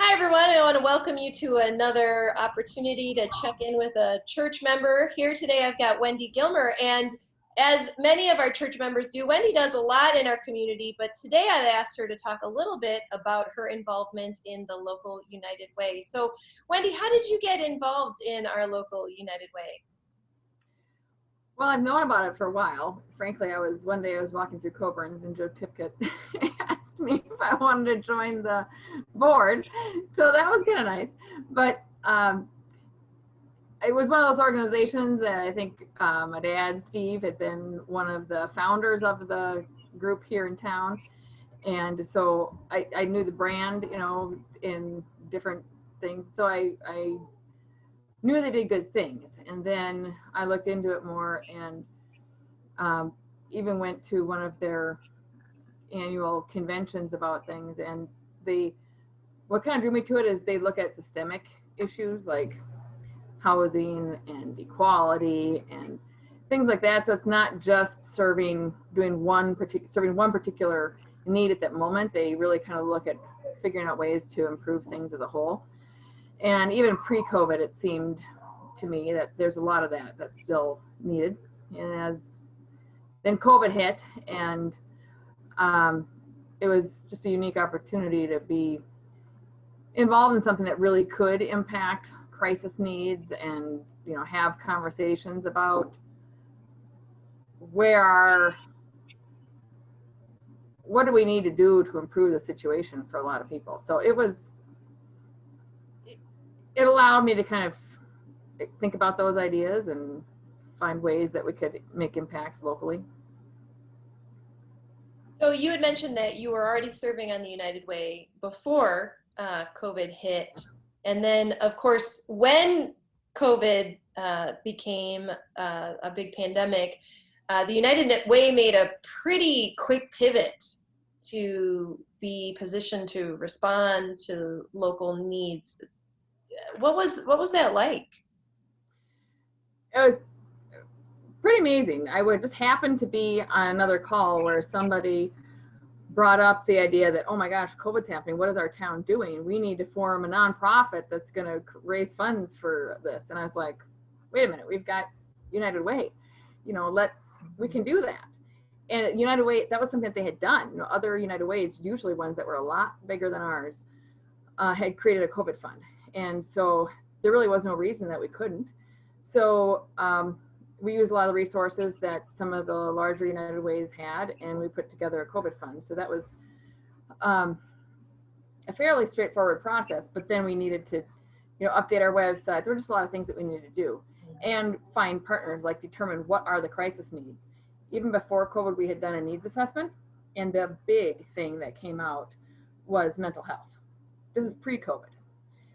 Hi, everyone. I want to welcome you to another opportunity to check in with a church member. Here today, I've got Wendy Gilmer. And as many of our church members do, Wendy does a lot in our community. But today, I've asked her to talk a little bit about her involvement in the local United Way. So, Wendy, how did you get involved in our local United Way? Well, I've known about it for a while. Frankly, one day I was walking through Coburn's and Joe Tipkett asked me if I wanted to join the board. So that was kind of nice. But it was one of those organizations that I think my dad, Steve, had been one of the founders of the group here in town. And so I knew the brand, in different things. So I knew they did good things. And then I looked into it more and even went to one of their annual conventions about things. And what kind of drew me to it is they look at systemic issues like housing and equality and things like that. So it's not just serving one particular need at that moment. They really kind of look at figuring out ways to improve things as a whole. And even pre-COVID, it seemed to me that there's a lot of that's still needed. And then COVID hit, and it was just a unique opportunity to be involved in something that really could impact crisis needs and, have conversations about what do we need to do to improve the situation for a lot of people. So it allowed me to kind of think about those ideas and find ways that we could make impacts locally. So you had mentioned that you were already serving on the United Way before COVID hit. And then, of course, when COVID became a big pandemic, the United Way made a pretty quick pivot to be positioned to respond to local needs. What was that like? It was pretty amazing. I would just happen to be on another call where somebody brought up the idea that, oh my gosh, COVID's happening. What is our town doing? We need to form a nonprofit that's going to raise funds for this. And I was like, wait a minute, we've got United Way. We can do that. And United Way, that was something that they had done. Other United Ways, usually ones that were a lot bigger than ours, had created a COVID fund. And so there really was no reason that we couldn't. So we used a lot of the resources that some of the larger United Ways had, and we put together a COVID fund. So that was a fairly straightforward process, but then we needed to, update our website. There were just a lot of things that we needed to do and find partners, like determine what are the crisis needs. Even before COVID, we had done a needs assessment, and the big thing that came out was mental health. This is pre-COVID.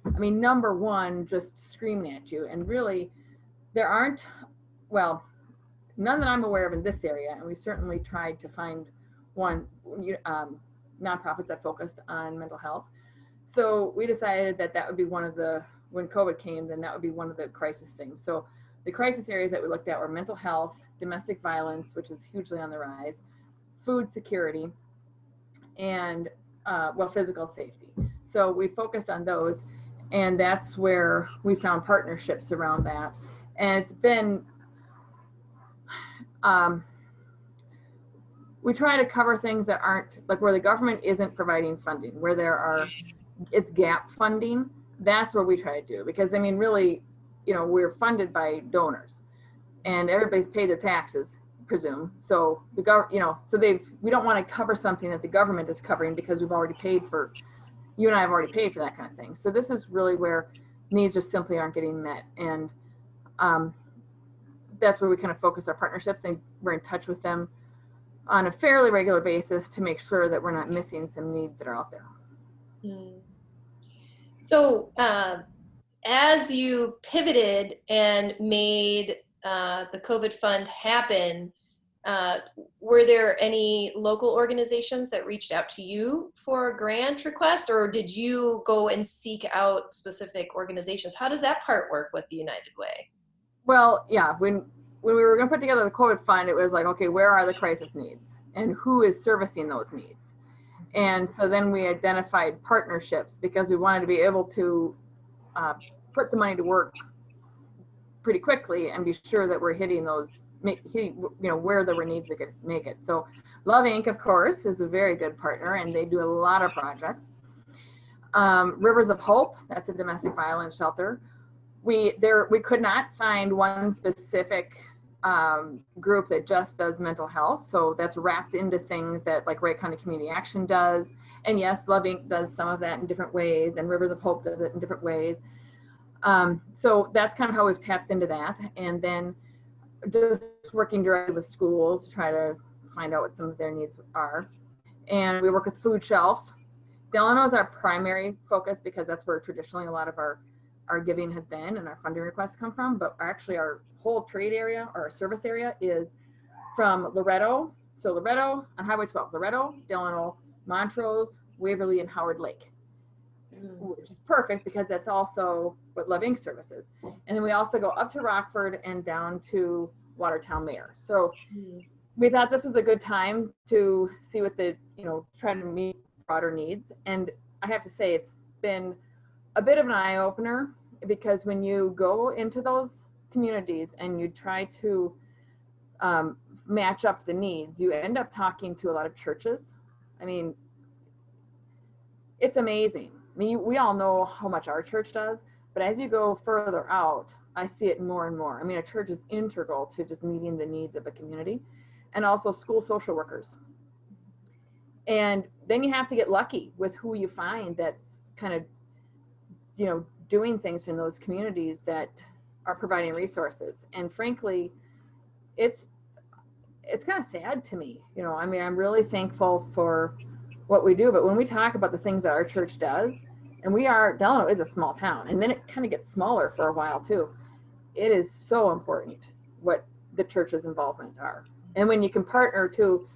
I mean, number one, just screaming at you. And really, there aren't, none that I'm aware of in this area. And we certainly tried to find nonprofits that focused on mental health. So we decided that would be when COVID came, then that would be one of the crisis things. So the crisis areas that we looked at were mental health, domestic violence, which is hugely on the rise, food security, and physical safety. So we focused on those. And that's where we found partnerships around that. And it's been, we try to cover things that aren't, like where the government isn't providing funding, where it's gap funding. That's where we try to do. Because, I mean, really, we're funded by donors. And everybody's paid their taxes, presume. So we don't want to cover something that the government is covering because we've already paid for. You and I have already paid for that kind of thing. So this is really where needs just simply aren't getting met. And that's where we kind of focus our partnerships, and we're in touch with them on a fairly regular basis to make sure that we're not missing some needs that are out there. So as you pivoted and made the COVID fund happen, were there any local organizations that reached out to you for a grant request, or did you go and seek out specific organizations? How does that part work with the United Way? Well, yeah, when we were going to put together the COVID fund, it was like, okay, where are the crisis needs and who is servicing those needs? And so then we identified partnerships because we wanted to be able to put the money to work pretty quickly and be sure that we're hitting those, where there were needs we could make it. So Love Inc., of course, is a very good partner, and they do a lot of projects. Rivers of Hope, that's a domestic violence shelter. We could not find one specific group that just does mental health. So that's wrapped into things that like Wright County Community Action does. And yes, Love Inc. does some of that in different ways, and Rivers of Hope does it in different ways. So that's kind of how we've tapped into that. And then just working directly with schools to try to find out what some of their needs are. And we work with Food Shelf. Delano is our primary focus because that's where traditionally a lot of our giving has been and our funding requests come from. But actually our whole trade area or our service area is from Loretto. So Loretto on Highway 12, Loretto, Delano, Montrose, Waverly, and Howard Lake, which is perfect because that's also what Love Inc. services. And then we also go up to Rockford and down to Watertown Mayor. So we thought this was a good time to see what try to meet broader needs. And I have to say, it's been a bit of an eye opener because when you go into those communities and you try to match up the needs, you end up talking to a lot of churches. I mean, it's amazing. I mean, we all know how much our church does, but as you go further out, I see it more and more. I mean, a church is integral to just meeting the needs of a community, and also school social workers. And then you have to get lucky with who you find that's kind of, doing things in those communities that are providing resources. And frankly, it's kind of sad to me. I mean, I'm really thankful for what we do, but when we talk about the things that our church does, and Delano is a small town, and then it kind of gets smaller for a while too. It is so important what the church's involvement are. And when you can partner too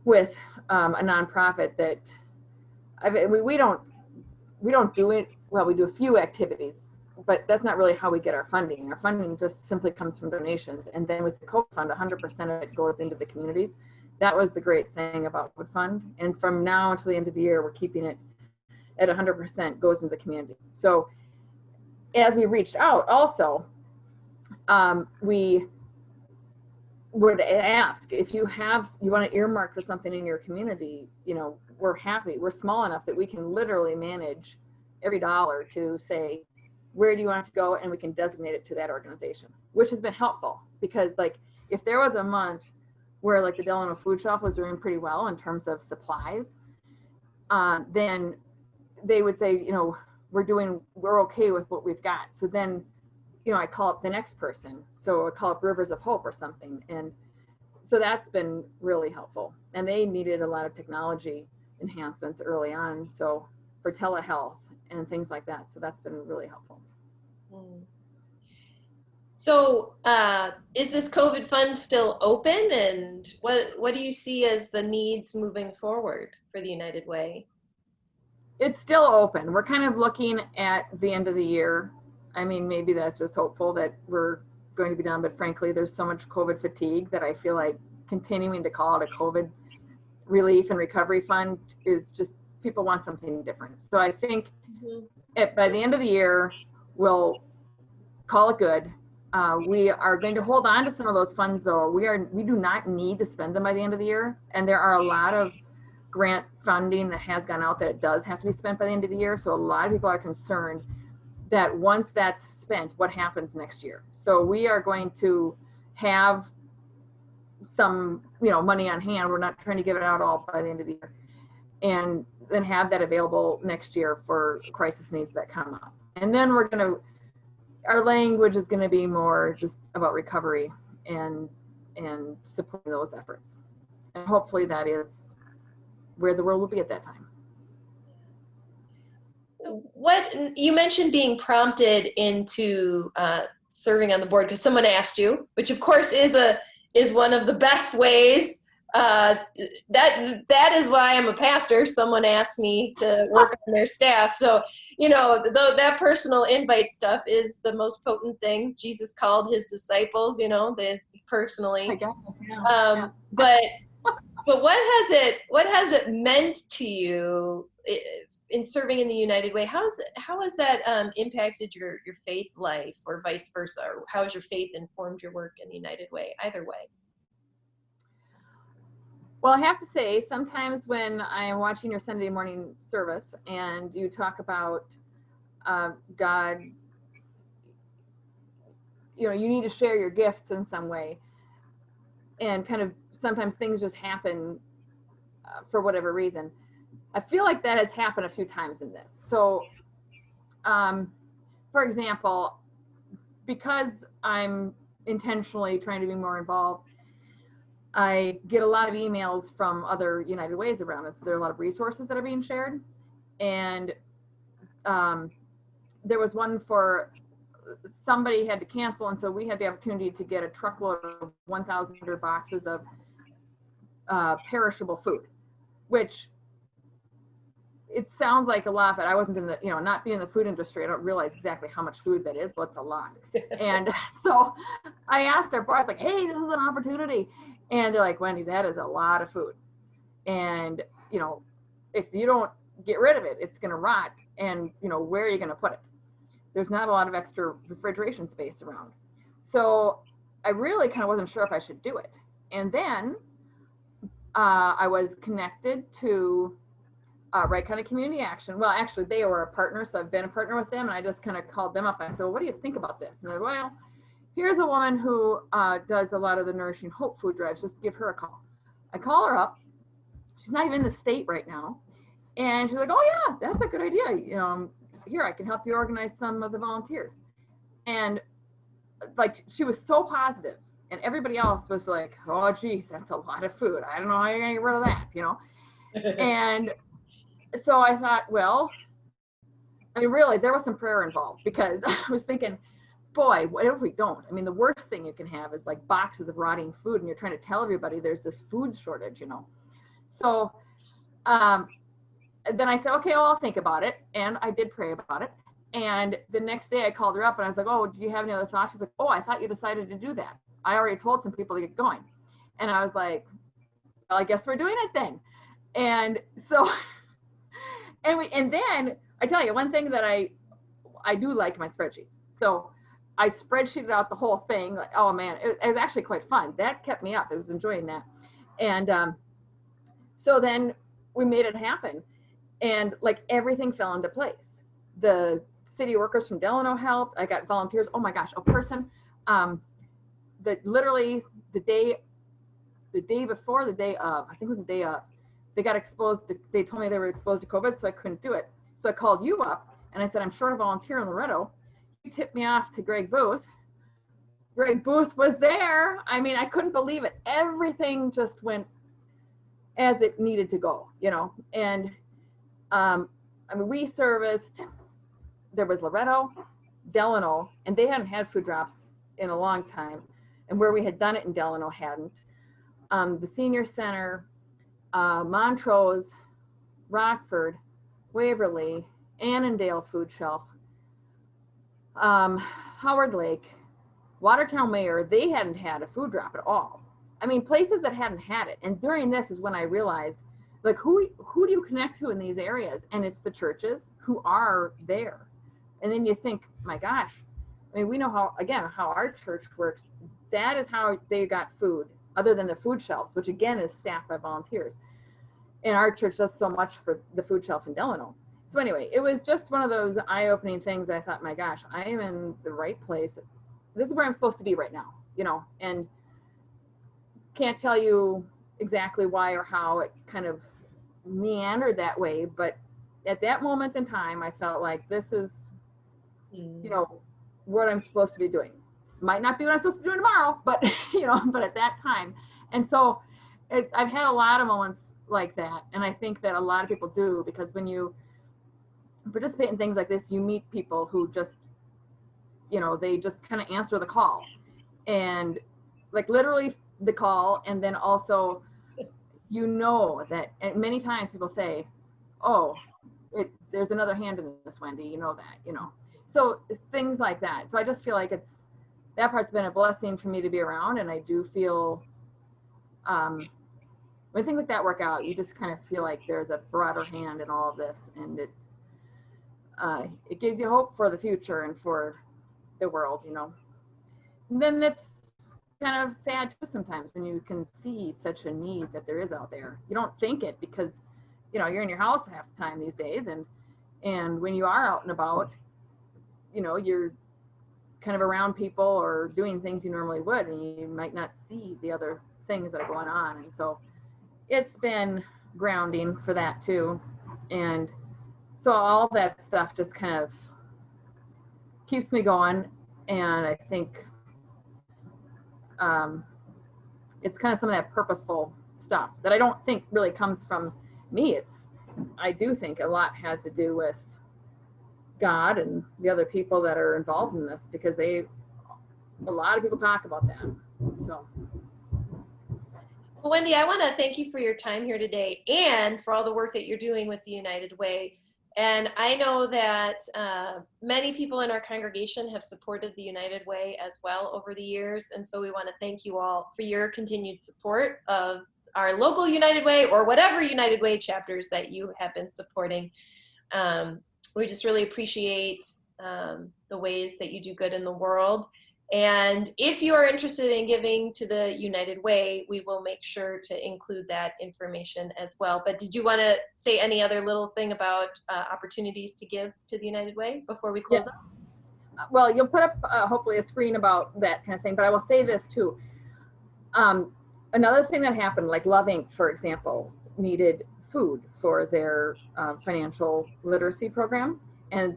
with a nonprofit that, we don't do it, well, we do a few activities, but that's not really how we get our funding. Our funding just simply comes from donations. And then with the COVID fund, 100% of it goes into the communities. That was the great thing about COVID fund. And from now until the end of the year, we're keeping it at 100% goes into the community. So as we reached out also, we would ask if you want to earmark for something in your community, we're happy. We're small enough that we can literally manage every dollar to say, where do you want it to go? And we can designate it to that organization, which has been helpful because like if there was a month where like the Delano Food Shelf was doing pretty well in terms of supplies, then they would say, we're okay with what we've got. So then, I call up the next person. So I call up Rivers of Hope or something. And so that's been really helpful. And they needed a lot of technology enhancements early on. So for telehealth and things like that. So that's been really helpful. So is this COVID fund still open? And what do you see as the needs moving forward for the United Way? It's still open. We're kind of looking at the end of the year. I mean, maybe that's just hopeful that we're going to be done, but frankly, there's so much COVID fatigue that I feel like continuing to call it a COVID relief and recovery fund is just, people want something different. So I think by the end of the year, we'll call it good. We are going to hold on to some of those funds though. We do not need to spend them by the end of the year. And there are a lot of grant funding that has gone out that it does have to be spent by the end of the year. So a lot of people are concerned that once that's spent, what happens next year? So we are going to have some, money on hand. We're not trying to give it out all by the end of the year, and then have that available next year for crisis needs that come up. And then our language is going to be more just about recovery and supporting those efforts. And hopefully that is where the world will be at that time. What you mentioned being prompted into serving on the board because someone asked you, which of course is one of the best ways. That is why I'm a pastor. Someone asked me to work on their staff. So, that personal invite stuff is the most potent thing. Jesus called his disciples, personally. I guess, yeah. But But what has it meant to you in serving in the United Way? How has that impacted your faith life, or vice versa? Or how has your faith informed your work in the United Way? Either way. Well, I have to say, sometimes when I'm watching your Sunday morning service and you talk about God, you know, you need to share your gifts in some way, and kind of sometimes things just happen for whatever reason. I feel like that has happened a few times in this. So, for example, because I'm intentionally trying to be more involved, I get a lot of emails from other United Ways around us. There are a lot of resources that are being shared. And there was one for somebody had to cancel, and so we had the opportunity to get a truckload of 1,000 boxes of perishable food, which it sounds like a lot, but I wasn't in the, you know, not being in the food industry, I don't realize exactly how much food that is, but it's a lot. And so I asked our boss, like, hey, this is an opportunity. And they're like, Wendy, that is a lot of food. And, you know, if you don't get rid of it, it's going to rot. And, you know, where are you going to put it? There's not a lot of extra refrigeration space around. So I really kind of wasn't sure if I should do it. And then I was connected to Wright County Community Action. Well, actually, they were a partner, so I've been a partner with them, and I just kind of called them up. I said, well, what do you think about this? And they're, well, here's a woman who does a lot of the Nourishing Hope food drives. Just give her a call. I call her up. She's not even in the state right now. And she's like, oh, yeah, that's a good idea. Here, I can help you organize some of the volunteers. And like, she was so positive. And everybody else was like, oh, geez, that's a lot of food. I don't know how you're going to get rid of that, you know? And so I thought, well, I mean, really, there was some prayer involved, because I was thinking, boy, what if we don't? I mean, the worst thing you can have is like boxes of rotting food, and you're trying to tell everybody there's this food shortage, you know? So then I said, okay, well, I'll think about it. And I did pray about it. And the next day I called her up and I was like, oh, do you have any other thoughts? She's like, oh, I thought you decided to do that. I already told some people to get going. And I was like, well, I guess we're doing it then. And so, and then I tell you one thing that I do like my spreadsheets. So I spreadsheeted out the whole thing. Like, oh man, it was actually quite fun. That kept me up. I was enjoying that. And so then we made it happen. And like everything fell into place. The city workers from Delano helped. I got volunteers. Oh my gosh, a person that literally the day before, the day of, I think it was the day of, they got exposed to, they told me they were exposed to COVID, so I couldn't do it. So I called you up and I said, I'm short a volunteer in Loretto. You tipped me off to Greg Booth. Greg Booth was there. I mean, I couldn't believe it. Everything just went as it needed to go, you know. And I mean, we serviced, there was Loretto, Delano, and they hadn't had food drops in a long time. And where we had done it in Delano hadn't. The senior center, Montrose, Rockford, Waverly, Annandale Food Shelf, Howard Lake, Watertown Mayor, they hadn't had a food drop at all. I mean, places that hadn't had it. And during this is when I realized, like, who do you connect to in these areas? And it's the churches who are there. And then you think, my gosh, I mean, we know how, again, how our church works. That is how they got food, other than the food shelves, which again is staffed by volunteers. And our church does so much for the food shelf in Delano. So anyway, it was just one of those eye-opening things. I thought, my gosh, I am in the right place. This is where I'm supposed to be right now, you know, and can't tell you exactly why or how it kind of meandered that way. But at that moment in time, I felt like this is, you know, what I'm supposed to be doing. Might not be what I'm supposed to be doing tomorrow, but, you know, but at that time. And so I've had a lot of moments like that. And I think that a lot of people do, because when you participate in things like this, you meet people who just, you know, they just kind of answer the call, and like literally the call. And then also, you know, that many times people say, oh, there's another hand in this, Wendy, you know that, you know, so things like that. So I just feel like that part's been a blessing for me to be around. And I do feel, well, when things like that work out, you just kind of feel like there's a broader hand in all of this, and it gives you hope for the future and for the world, you know. And then it's kind of sad too sometimes when you can see such a need that there is out there. You don't think it because, you know, you're in your house half the time these days, and when you are out and about, you know, you're kind of around people or doing things you normally would, and you might not see the other things that are going on. And so it's been grounding for that too. And so all that stuff just kind of keeps me going. And I think it's kind of some of that purposeful stuff that I don't think really comes from me. I do think a lot has to do with God and the other people that are involved in this, because a lot of people talk about that. So. Well, Wendy, I want to thank you for your time here today and for all the work that you're doing with the United Way. And I know that many people in our congregation have supported the United Way as well over the years. And so we want to thank you all for your continued support of our local United Way or whatever United Way chapters that you have been supporting. We just really appreciate the ways that you do good in the world. And if you are interested in giving to the United Way, we will make sure to include that information as well. But did you want to say any other little thing about opportunities to give to the United Way before we close up? Well, you'll put up hopefully a screen about that kind of thing, but I will say this too. Another thing that happened, like Love Inc., for example, needed food for their financial literacy program, and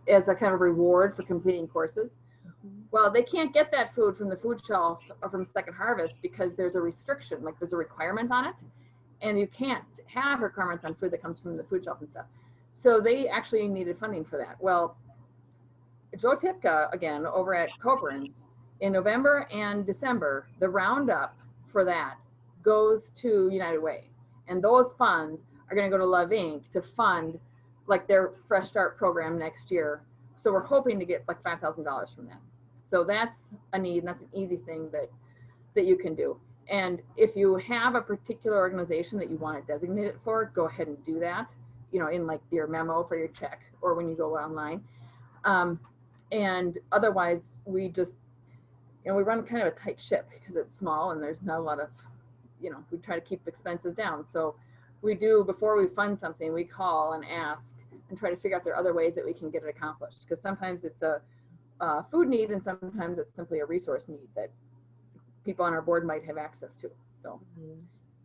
as a kind of reward for completing courses. Well, they can't get that food from the food shelf or from Second Harvest because there's a restriction, like there's a requirement on it, and you can't have requirements on food that comes from the food shelf and stuff. So they actually needed funding for that. Well, Joe Tipka, again, over at Coburn's, in November and December, the roundup for that goes to United Way. And those funds are going to go to Love Inc. to fund like their Fresh Start program next year. So we're hoping to get like $5,000 from that. So that's a need, and that's an easy thing that you can do. And if you have a particular organization that you want to designate it for, go ahead and do that, you know, in like your memo for your check or when you go online. And otherwise, we just, you know, we run kind of a tight ship because it's small and there's not a lot of, you know, we try to keep expenses down. So we do, before we fund something, we call and ask and try to figure out if there are other ways that we can get it accomplished. Because sometimes it's a food need and sometimes it's simply a resource need that people on our board might have access to. So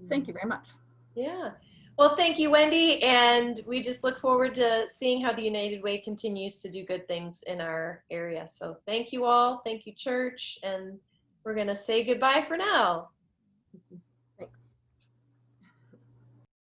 thank you very much. Yeah. Well, thank you, Wendy. And we just look forward to seeing how the United Way continues to do good things in our area. So thank you all. Thank you, church. And we're going to say goodbye for now.